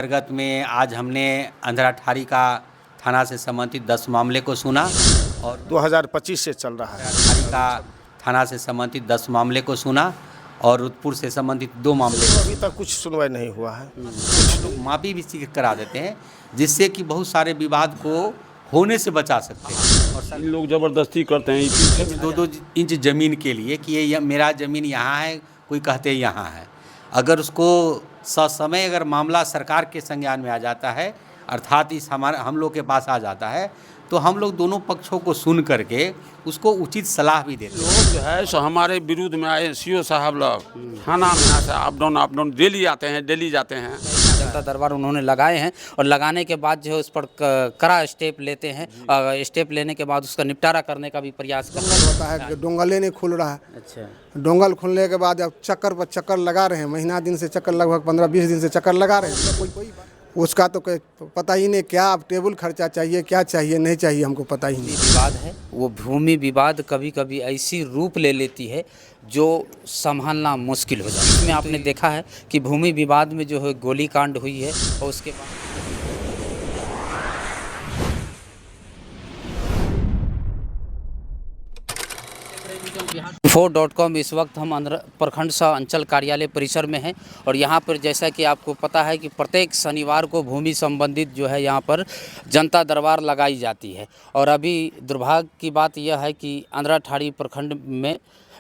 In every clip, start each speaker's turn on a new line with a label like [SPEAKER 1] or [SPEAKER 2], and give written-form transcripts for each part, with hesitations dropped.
[SPEAKER 1] अंतर्गत में आज हमने अंधराठारी का थाना से संबंधित 10 मामले को सुना और
[SPEAKER 2] 2025 से चल रहा है।
[SPEAKER 1] अंधराठारी का थाना से संबंधित 10 मामले को सुना और रुद्रपुर से संबंधित 2 मामले को
[SPEAKER 2] अभी तक कुछ सुनवाई नहीं हुआ है।
[SPEAKER 1] कुछ लोग माफी भी करा देते हैं जिससे कि बहुत सारे विवाद को होने से बचा सकते हैं। और
[SPEAKER 3] इन लोग ज़बरदस्ती करते हैं
[SPEAKER 1] 2-2 इंच ज़मीन के लिए कि ये मेरा ज़मीन यहाँ है, कोई कहते यहाँ है। अगर उसको ससमय अगर मामला सरकार के संज्ञान में आ जाता है, अर्थात हम लोग के पास आ जाता है, तो हम लोग दोनों पक्षों को सुन करके उसको उचित सलाह भी देते हैं।
[SPEAKER 3] लोग जो है सो हमारे विरुद्ध में आए सीओ साहब लोग थाना में यहाँ से अप डाउन डेली आते हैं, डेली जाते हैं।
[SPEAKER 4] जनता दरबार उन्होंने लगाए हैं और लगाने के बाद जो है उस पर कड़ा स्टेप लेते हैं और स्टेप लेने के बाद उसका निपटारा करने का भी प्रयास करते हैं।
[SPEAKER 5] होता है कि डोंगले नहीं खुल रहा है।
[SPEAKER 4] अच्छा,
[SPEAKER 5] डोंगल खुलने के बाद अब चक्कर पर चक्कर लगा रहे हैं, महीना दिन से चक्कर, लगभग 15-20 दिन से चक्कर लगा रहे हैं। कोई उसका तो पता ही नहीं क्या अब टेबल खर्चा चाहिए, क्या चाहिए नहीं चाहिए, हमको पता ही नहीं।
[SPEAKER 4] विवाद है वो भूमि विवाद कभी कभी ऐसी रूप ले लेती है जो संभालना मुश्किल हो जाता है। इसमें आपने देखा है कि भूमि विवाद में जो है गोलीकांड हुई है और उसके बाद info.com इस वक्त हम प्रखंड सह अंचल कार्यालय परिसर में हैं और यहाँ पर जैसा कि आपको पता है कि प्रत्येक शनिवार को भूमि संबंधित जो है यहाँ पर जनता दरबार लगाई जाती है। और अभी दुर्भाग्य की बात यह है कि अंधराठारी प्रखंड में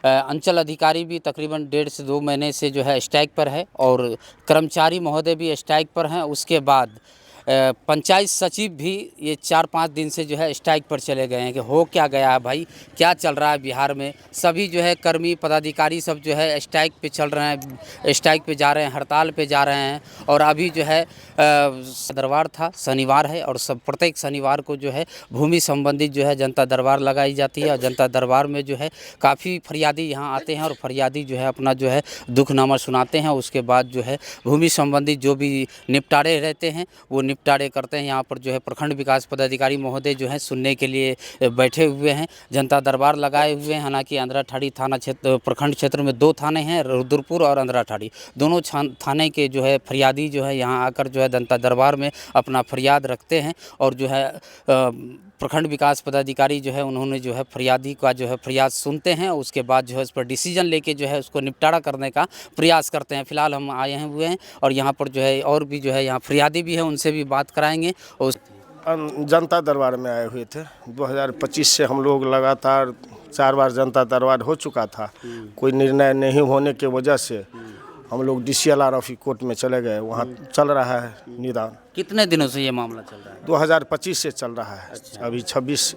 [SPEAKER 4] अंचल अधिकारी भी तकरीबन 1.5 से 2 महीने से जो है स्ट्राइक पर है और कर्मचारी महोदय भी स्ट्राइक पर हैं। उसके बाद पंचायत सचिव भी ये 4-5 दिन से जो है स्ट्राइक पर चले गए हैं कि हो क्या गया है भाई, क्या चल रहा है बिहार में। सभी जो है कर्मी पदाधिकारी सब जो है स्ट्राइक पे चल रहे हैं, स्ट्राइक पे जा रहे हैं, हड़ताल पे जा रहे हैं। और अभी जो है दरबार था, शनिवार है और सब प्रत्येक शनिवार को जो है भूमि संबंधित जो है जनता दरबार लगाई जाती है और जनता दरबार में जो है काफ़ी फरियादी यहाँ आते हैं और फरियादी जो है अपना जो है दुखनामा सुनाते हैं। उसके बाद जो है भूमि संबंधित जो भी निपटारे रहते हैं वो निपटारे करते हैं। यहाँ पर जो है प्रखंड विकास पदाधिकारी महोदय जो है सुनने के लिए बैठे हुए हैं, जनता दरबार लगाए हुए हैं। हालांकि अंधराठारी थाना क्षेत्र प्रखंड क्षेत्र में 2 थाने हैं, रुद्रपुर और अंधराठारी। दोनों थाने के जो है फरियादी जो है यहाँ आकर जो है जनता दरबार में अपना फरियाद रखते हैं और जो है प्रखंड विकास पदाधिकारी जो है उन्होंने जो है फरियादी का जो है फरियाद सुनते हैं। उसके बाद जो है उस पर डिसीजन लेके जो है उसको निपटारा करने का प्रयास करते हैं। फिलहाल हम आए हुए हैं और यहाँ पर जो है और भी जो है यहाँ फरियादी भी है, उनसे भी बात कराएंगे। और
[SPEAKER 2] जनता दरबार में आए हुए थे 2025 से हम लोग लगातार 4 बार जनता दरबार हो चुका था। कोई निर्णय नहीं होने की वजह से हम लोग DCLR ऑफिस कोर्ट में चले गए, वहाँ चल रहा है निदान।
[SPEAKER 4] कितने दिनों से ये मामला चल रहा है?
[SPEAKER 2] 2025 से चल रहा है। अच्छा। अभी 26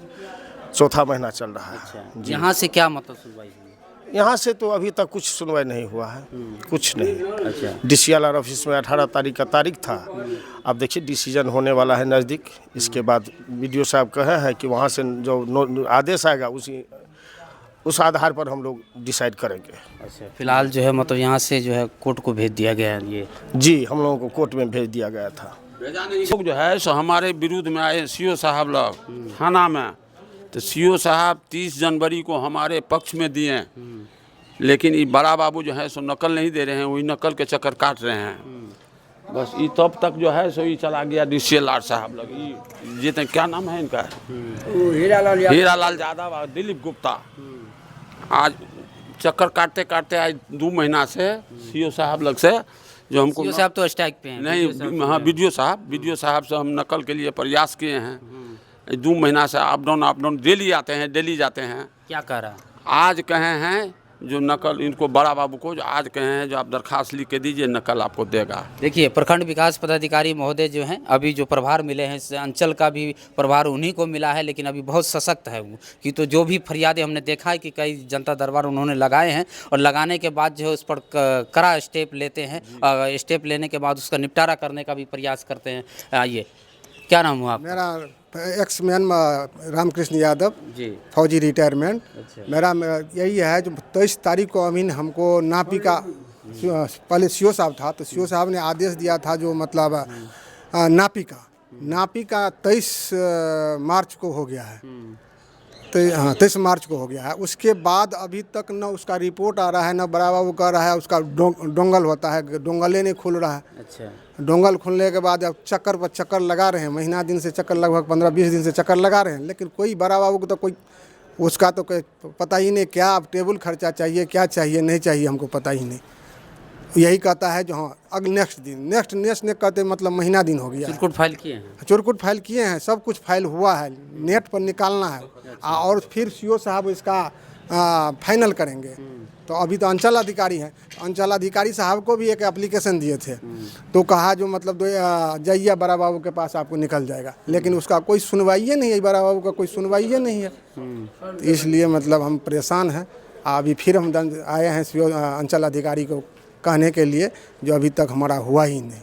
[SPEAKER 2] चौथा महीना चल रहा है।
[SPEAKER 4] अच्छा। यहाँ से क्या मतलब सुनवाई हुई?
[SPEAKER 2] यहाँ से तो अभी तक कुछ सुनवाई नहीं हुआ है, कुछ नहीं।
[SPEAKER 4] अच्छा।
[SPEAKER 2] DCLR ऑफिस में 18 तारीख का तारीख था। अब देखिए डिसीजन होने वाला है नज़दीक। इसके बाद BDO साहब कहे हैं कि वहाँ से जो आदेश आएगा उस आधार पर हम लोग डिसाइड करेंगे।
[SPEAKER 4] अच्छा, फिलहाल जो है मतलब यहाँ से जो है कोर्ट को भेज दिया गया है ये?
[SPEAKER 2] जी, हम लोगों को कोर्ट में भेज दिया गया था।
[SPEAKER 3] लोग जो है सो हमारे विरुद्ध में आए सीओ साहब लोग थाना में, तो सीओ साहब 30 जनवरी को हमारे पक्ष में दिए, लेकिन ये बड़ा बाबू जो है सो नकल नहीं दे रहे हैं, वही नकल के चक्कर काट रहे हैं। बस ये तब तक जो है सो ये चला गया DCLR साहब लोग। ये क्या नाम है इनका? हीरालाल यादव और दिलीप गुप्ता। आज चक्कर काटते काटते आज 2 महीना से सीओ साहब लग से जो हमको
[SPEAKER 4] साहब तो स्ट्राइक पे हैं।
[SPEAKER 3] नहीं, हाँ BDO साहब से हम नकल के लिए प्रयास किए हैं। 2 महीना से अप डाउन डेली आते हैं, डेली जाते हैं।
[SPEAKER 4] क्या कह रहा है?
[SPEAKER 3] आज कहे हैं जो नकल इनको बड़ा बाबू को जो आज कहे हैं जो आप दरखास्त लिख के दीजिए, नकल आपको देगा।
[SPEAKER 4] देखिए प्रखंड विकास पदाधिकारी महोदय जो हैं अभी जो प्रभार मिले हैं अंचल का भी प्रभार उन्हीं को मिला है, लेकिन अभी बहुत सशक्त है वो कि तो जो भी फरियादें हमने देखा है कि कई जनता दरबार उन्होंने लगाए हैं और लगाने के बाद जो है उस पर कड़ा स्टेप लेते हैं और स्टेप लेने के बाद उसका निपटारा करने का भी प्रयास करते हैं। आइए, क्या नाम हुआ आपका?
[SPEAKER 5] मेरा एक्समैन रामकृष्ण यादव
[SPEAKER 4] जी,
[SPEAKER 5] फौजी रिटायरमेंट।
[SPEAKER 4] अच्छा।
[SPEAKER 5] मेरा यही है जो 23 तारीख को अमीन हमको नापी का पहले सीओ साहब था, तो सीओ साहब ने आदेश दिया था जो मतलब नापी का 23 मार्च को हो गया है। हाँ 23 मार्च को हो गया है। उसके बाद अभी तक न उसका रिपोर्ट आ रहा है, न बड़ा बाबू कह रहा है उसका डोंगल होता है, डोंगले नहीं खुल रहा है।
[SPEAKER 4] अच्छा।
[SPEAKER 5] डोंगल खुलने के बाद अब चक्कर पर चक्कर लगा रहे हैं, महीना दिन से चक्कर, लगभग 15-20 दिन से चक्कर लगा रहे हैं, लेकिन कोई बड़ा बाबू को तो कोई उसका तो पता ही नहीं क्या अब टेबल खर्चा चाहिए, क्या चाहिए नहीं चाहिए, हमको पता ही नहीं। यही कहता है जो हाँ अगले नेक्स्ट दिन नेक्स्ट कहते मतलब महीना दिन हो गया।
[SPEAKER 4] चिरकुट फाइल किए हैं?
[SPEAKER 5] चिरकुट फाइल किए हैं, सब कुछ फाइल हुआ है, नेट पर निकालना है और फिर सीओ साहब इसका फाइनल करेंगे। तो अभी तो अंचल अधिकारी हैं, अंचल अधिकारी साहब को भी एक एप्लीकेशन दिए थे, तो कहा जो मतलब जाइए बड़ा बाबू के पास आपको निकल जाएगा, लेकिन उसका कोई सुनवाई नहीं है, बड़ा बाबू का कोई सुनवाई नहीं है। तो इसलिए मतलब हम परेशान हैं। अभी फिर हम आए हैं सीओ अंचल अधिकारी को कहने के लिए, जो अभी तक हमारा हुआ ही नहीं।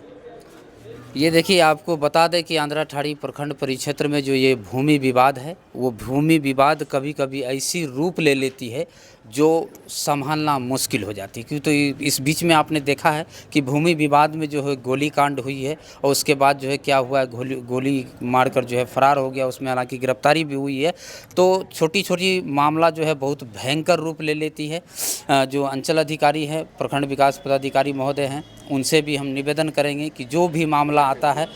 [SPEAKER 4] ये देखिए, आपको बता दें कि आंध्राठाड़ी प्रखंड परिक्षेत्र में जो ये भूमि विवाद है, वो भूमि विवाद कभी कभी ऐसी रूप ले लेती है जो संभालना मुश्किल हो जाती है। क्यों तो इस बीच में आपने देखा है कि भूमि विवाद में जो है गोली कांड हुई है और उसके बाद जो है क्या हुआ है, गोली मारकर जो है फरार हो गया, उसमें हालांकि गिरफ्तारी भी हुई है। तो छोटी छोटी मामला जो है बहुत भयंकर रूप ले लेती है। जो अंचल अधिकारी है, प्रखंड विकास पदाधिकारी महोदय हैं, उनसे भी हम निवेदन करेंगे कि जो भी मामला आता है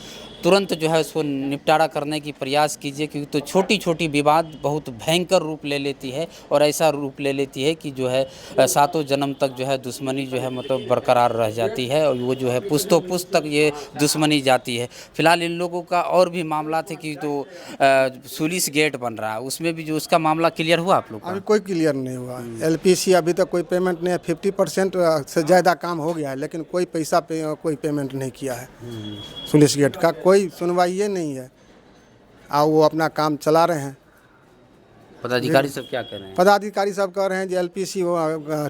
[SPEAKER 4] तुरंत जो है उसको निपटारा करने की प्रयास कीजिए, क्योंकि तो छोटी छोटी विवाद बहुत भयंकर रूप ले लेती है और ऐसा रूप ले लेती है कि जो है सातों जन्म तक जो है दुश्मनी जो है मतलब बरकरार रह जाती है और वो जो है पुश्तों पुश्त तक ये दुश्मनी जाती है। फिलहाल इन लोगों का और भी मामला थे कि तो सुलिस गेट बन रहा है, उसमें भी जो उसका मामला क्लियर हुआ आप लोग का?
[SPEAKER 5] अभी कोई क्लियर नहीं हुआ। एलपीसी अभी तक कोई पेमेंट नहीं है, 50% से ज़्यादा काम हो गया है, लेकिन कोई पैसा कोई पेमेंट नहीं किया है। सुलिस गेट का कोई सुनवाई नहीं है और वो अपना काम चला रहे हैं।
[SPEAKER 4] पदाधिकारी सब क्या कर रहे हैं?
[SPEAKER 5] पदाधिकारी सब कह रहे हैं कि एलपीसी वो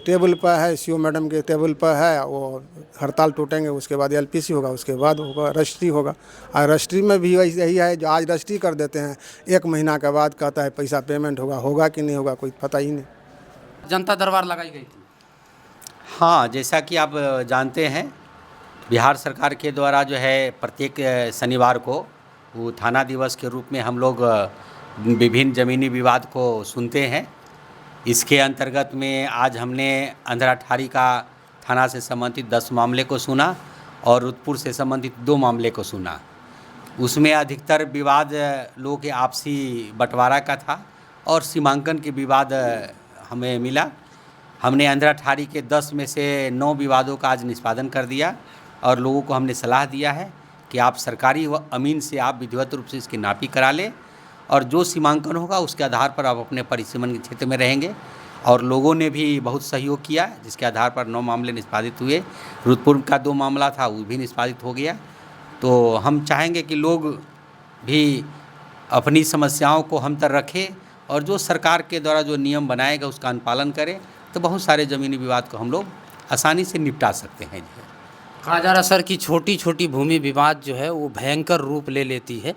[SPEAKER 5] टेबल पर है, सीओ मैडम के टेबल पर है, वो हड़ताल टूटेंगे, उसके बाद एलपीसी होगा, उसके बाद होगा रजिस्ट्री होगा। और रजिस्ट्री में भी यही है, जो आज रजिस्ट्री कर देते हैं, 1 महीना के बाद कहता है पैसा पेमेंट होगा कि नहीं होगा कोई पता ही नहीं।
[SPEAKER 4] जनता दरबार लगाई गई थी।
[SPEAKER 1] हाँ, जैसा कि आप जानते हैं, बिहार सरकार के द्वारा जो है प्रत्येक शनिवार को वो थाना दिवस के रूप में हम लोग विभिन्न ज़मीनी विवाद को सुनते हैं। इसके अंतर्गत में आज हमने आंध्राठाड़ी का थाना से संबंधित 10 मामले को सुना और रुद्रपुर से संबंधित 2 मामले को सुना। उसमें अधिकतर विवाद लोगों के आपसी बंटवारा का था और सीमांकन के विवाद हमें मिला। हमने आंध्राठाड़ी के 10 में से 9 विवादों का आज निष्पादन कर दिया और लोगों को हमने सलाह दिया है कि आप सरकारी व अमीन से आप विधिवत रूप से इसकी नापी करा लें और जो सीमांकन होगा उसके आधार पर आप अपने परिसीमन के क्षेत्र में रहेंगे। और लोगों ने भी बहुत सहयोग किया, जिसके आधार पर 9 मामले निष्पादित हुए। रुद्रपुर का 2 मामला था, वो भी निष्पादित हो गया। तो हम चाहेंगे कि लोग भी अपनी समस्याओं को हम तक रखें और जो सरकार के द्वारा जो नियम बनाएगा उसका अनुपालन करें, तो बहुत सारे ज़मीनी विवाद को हम लोग आसानी से निपटा सकते हैं।
[SPEAKER 4] कहा जा रहा सर कि छोटी छोटी भूमि विवाद जो है वो भयंकर रूप ले लेती है।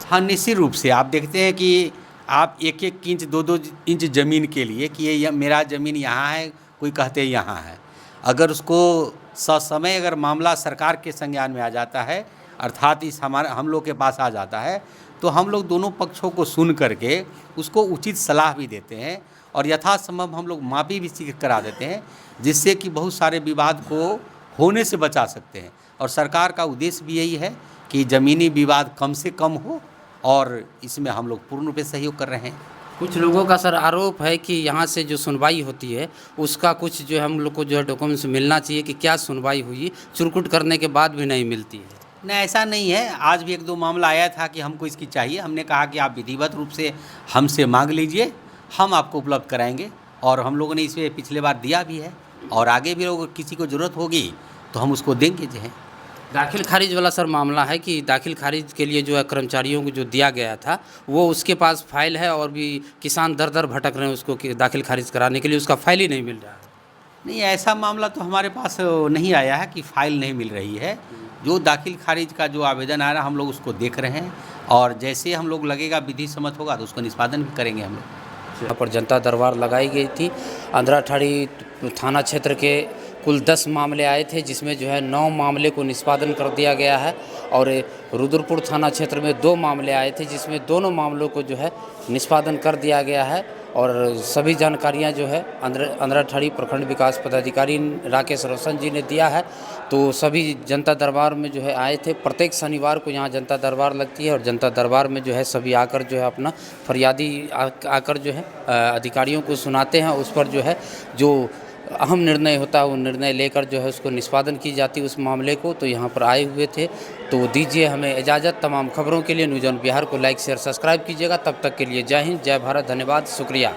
[SPEAKER 1] हाँ, निश्चित रूप से आप देखते हैं कि आप 1-1 इंच 2-2 इंच ज़मीन के लिए कि ये मेरा ज़मीन यहाँ है, कोई कहते यहाँ है, अगर उसको ससमय अगर मामला सरकार के संज्ञान में आ जाता है, अर्थात हम लोग के पास आ जाता है, तो हम लोग दोनों पक्षों को सुन करके उसको उचित सलाह भी देते हैं और यथासंभव हम लोग मापी भी शीघ्र करा देते हैं, जिससे कि बहुत सारे विवाद को होने से बचा सकते हैं। और सरकार का उद्देश्य भी यही है कि ज़मीनी विवाद कम से कम हो और इसमें हम लोग पूर्ण रूप से सहयोग कर रहे हैं।
[SPEAKER 4] कुछ लोगों का सर आरोप है कि यहाँ से जो सुनवाई होती है उसका कुछ जो है हम लोग को जो है डॉक्यूमेंट्स मिलना चाहिए कि क्या सुनवाई हुई, चिरकुट करने के बाद भी नहीं मिलती है।
[SPEAKER 1] नहीं, ऐसा नहीं है। आज भी 1-2 मामला आया था कि हमको इसकी चाहिए, हमने कहा कि आप विधिवत रूप से हमसे मांग लीजिए, हम आपको उपलब्ध कराएंगे और हम लोगों ने इसे पिछले बार दिया भी है और आगे भी अगर किसी को ज़रूरत होगी तो हम उसको देंगे। जो है
[SPEAKER 4] दाखिल खारिज वाला सर मामला है कि दाखिल खारिज के लिए जो है कर्मचारियों को जो दिया गया था वो उसके पास फाइल है और भी किसान दर दर भटक रहे हैं उसको दाखिल खारिज कराने के लिए, उसका फाइल ही नहीं मिल रहा है।
[SPEAKER 1] नहीं, ऐसा मामला तो हमारे पास नहीं आया है कि फ़ाइल नहीं मिल रही है। जो दाखिल खारिज का जो आवेदन आ रहा है हम लोग उसको देख रहे हैं और जैसे हम लोग लगेगा विधि सम्मत होगा तो उसको निष्पादन भी करेंगे हम लोग।
[SPEAKER 4] यहाँ पर जनता दरबार लगाई गई थी। आंध्राठाड़ी थाना क्षेत्र के कुल 10 मामले आए थे, जिसमें जो है 9 मामले को निष्पादन कर दिया गया है और रुद्रपुर थाना क्षेत्र में 2 मामले आए थे, जिसमें दोनों मामलों को जो है निष्पादन कर दिया गया है। और सभी जानकारियां जो है अंधराठाड़ी प्रखंड विकास पदाधिकारी राकेश रोशन जी ने दिया है। तो सभी जनता दरबार में जो है आए थे। प्रत्येक शनिवार को यहाँ जनता दरबार लगती है और जनता दरबार में जो है सभी आकर जो है अपना फरियादी आकर जो है अधिकारियों को सुनाते हैं। उस पर जो है जो अहम निर्णय होता है वो निर्णय लेकर जो है उसको निष्पादन की जाती है उस मामले को। तो यहाँ पर आए हुए थे। तो दीजिए हमें इजाज़त। तमाम खबरों के लिए न्यूज़ ऑन बिहार को लाइक शेयर सब्सक्राइब कीजिएगा। तब तक के लिए जय हिंद, जय भारत, धन्यवाद, शुक्रिया।